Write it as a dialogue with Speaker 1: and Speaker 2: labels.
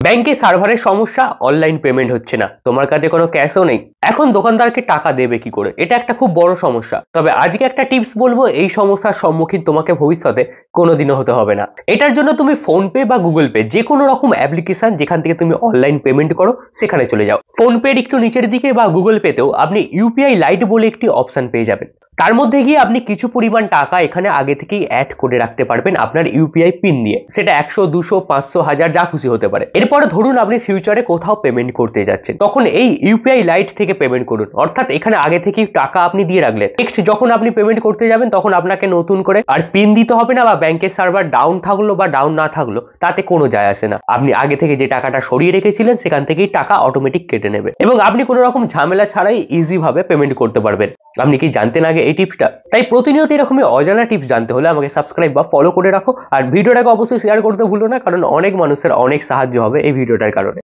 Speaker 1: ব্যাংকে সার্ভারের সমস্যা, অনলাইন পেমেন্ট হচ্ছে না, তোমার কাছে কোনো ক্যাশও নেই। এখন দোকানদারকে টাকা দেবে কি করে? এটা একটা খুব বড় সমস্যা। তবে আজকে একটা টিপস বলবো, এই সমস্যার সম্মুখীন তোমাকে ভবিষ্যতে কোনোদিনও হতে হবে না। এটার জন্য তুমি ফোন পে বা গুগল পে যে কোনো রকম অ্যাপ্লিকেশন যেখান থেকে তুমি অনলাইন পেমেন্ট করো সেখানে চলে যাও। ফোন পের একটু নিচের দিকে বা গুগল পেতেও আপনি ইউপিআই লাইট বলে একটি অপশন পেয়ে যাবেন। তার মধ্যে গিয়ে আপনি কিছু পরিমাণ টাকা এখানে আগে থেকেই অ্যাড করে রাখতে পারবেন আপনার ইউপিআই পিন দিয়ে। সেটা 100, 200, 500, 1000 যা খুশি হতে পারে। এরপরে ধরুন আপনি ফিউচারে কোথাও পেমেন্ট করতে যাচ্ছেন, তখন এই ইউপিআই লাইট থেকে পেমেন্ট করুন। অর্থাৎ এখানে আগে থেকেই টাকা আপনি দিয়ে রাখলেন। নেক্সট যখন আপনি পেমেন্ট করতে যাবেন তখন আপনাকে নতুন করে আর পিন দিতে হবে না, বা ব্যাংকের সার্ভার ডাউন থাকলো বা ডাউন না থাকলো তাতে কোনো যায় আসে না। আপনি আগে থেকে যে টাকাটা সরিয়ে রেখেছিলেন সেখান থেকেই টাকা অটোমেটিক কেটে নেবে এবং আপনি কোনো রকম ঝামেলা ছাড়াই ইজি ভাবে পেমেন্ট করতে পারবেন। আপনি কি জানতেন আগে এই টিপসটা? তাই প্রতিনিয়ত এরকমই অজানা টিপস জানতে হলে আমাকে সাবস্ক্রাইব বা ফলো করে রাখো, আর ভিডিওটাকে অবশ্যই শেয়ার করতে ভুলো না, কারণ অনেক মানুষের অনেক সাহায্য হবে এই ভিডিওটার কারণে।